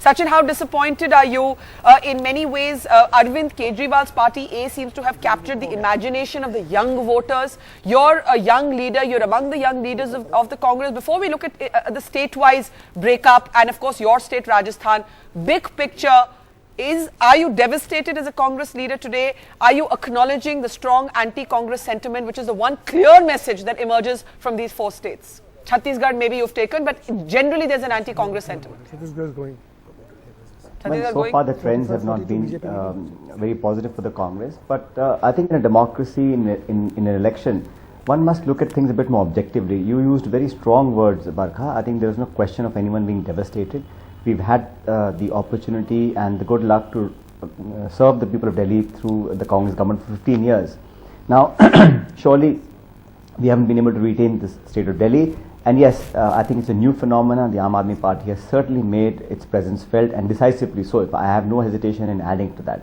Sachin, how disappointed are you? In many ways, Arvind Kejriwal's party A seems to have captured the imagination of the young voters. You're a young leader. You're among the young leaders of the Congress. Before we look at the state-wise breakup and, of course, your state, Rajasthan, big picture, are you devastated as a Congress leader today? Are you acknowledging the strong anti-Congress sentiment, which is the one clear message that emerges from these 4 states? Chhattisgarh maybe you've taken, but generally there's an anti-Congress sentiment. Chhattisgarh is going. Well, so far the trends have not been very positive for the Congress, but I think in a democracy, in an election, one must look at things a bit more objectively. You used very strong words, Barkha. I think there is no question of anyone being devastated. We've had the opportunity and the good luck to serve the people of Delhi through the Congress government for 15 years. Now, surely we haven't been able to retain this state of Delhi. And yes, I think it's a new phenomenon. The Aam Aadmi Party has certainly made its presence felt, and decisively so. I have no hesitation in adding to that.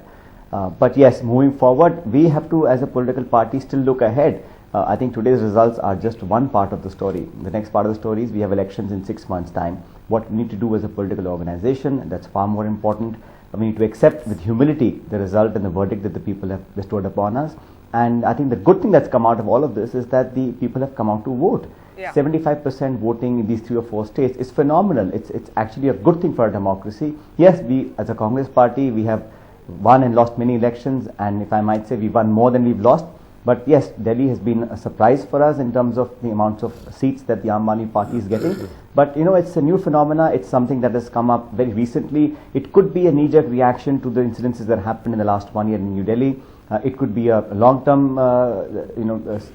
But yes, moving forward, we have to, as a political party, still look ahead. I think today's results are just one part of the story. The next part of the story is we have elections in 6 months' time. What we need to do as a political organization, that's far more important. We need to accept with humility the result and the verdict that the people have bestowed upon us. And I think the good thing that's come out of all of this is that the people have come out to vote. 75% voting in these 3 or 4 states is phenomenal. It's actually a good thing for our democracy. Yes, we as a Congress party, we have won and lost many elections, and if I might say, we won more than we've lost. But yes, Delhi has been a surprise for us in terms of the amounts of seats that the Aam Aadmi Party is getting. But you know, it's a new phenomena. It's something that has come up very recently. It could be a knee-jerk reaction to the incidences that happened in the last 1 year in New Delhi. It could be a long-term,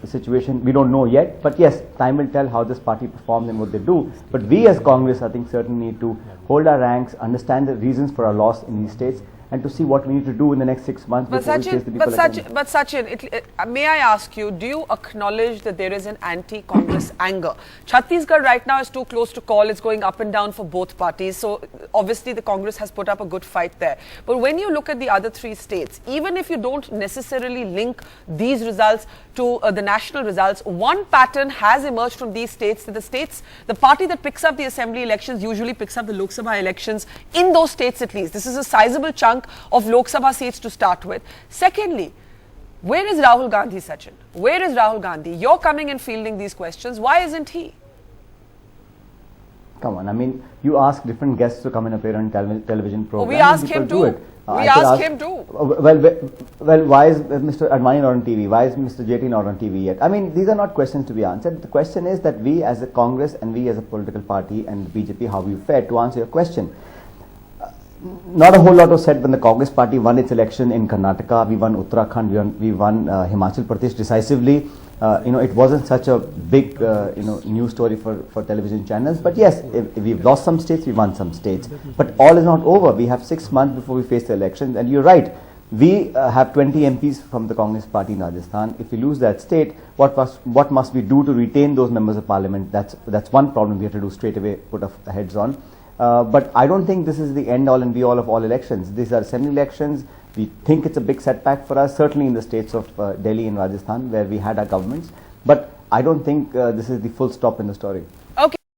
situation. We don't know yet. But yes, time will tell how this party performs and what they do. But we as Congress, I think, certainly need to hold our ranks, understand the reasons for our loss in these states, and to see what we need to do in the next 6 months. But Sachin, may I ask you, do you acknowledge that there is an anti-Congress anger? Chhattisgarh right now is too close to call. It's going up and down for both parties. So obviously the Congress has put up a good fight there. But when you look at the other 3 states, even if you don't necessarily link these results to the national results, one pattern has emerged from these states that the party that picks up the assembly elections usually picks up the Lok Sabha elections in those states at least. This is a sizable chunk of Lok Sabha seats to start with. Secondly, where is Rahul Gandhi, Sachin? Where is Rahul Gandhi? You're coming and fielding these questions. Why isn't he? Come on, I mean, you ask different guests to come and appear on television programs. We ask him too. We ask him too. Well, why is Mr. Advani not on TV? Why is Mr. JT not on TV yet? I mean, these are not questions to be answered. The question is that we as a Congress and we as a political party and BJP, how we fared. To answer your question, not a whole lot was said when the Congress party won its election in Karnataka. We won Uttarakhand, we won Himachal Pradesh decisively. It wasn't such a big, news story for television channels. But yes, if we've lost some states, we won some states. But all is not over. We have 6 months before we face the elections. And you're right, we have 20 MPs from the Congress party in Rajasthan. If we lose that state, what must we do to retain those members of parliament? That's one problem we have to do straight away, put our heads on. But I don't think this is the end all and be all of all elections. These are assembly elections. We think it's a big setback for us, certainly in the states of Delhi and Rajasthan, where we had our governments. But I don't think this is the full stop in the story.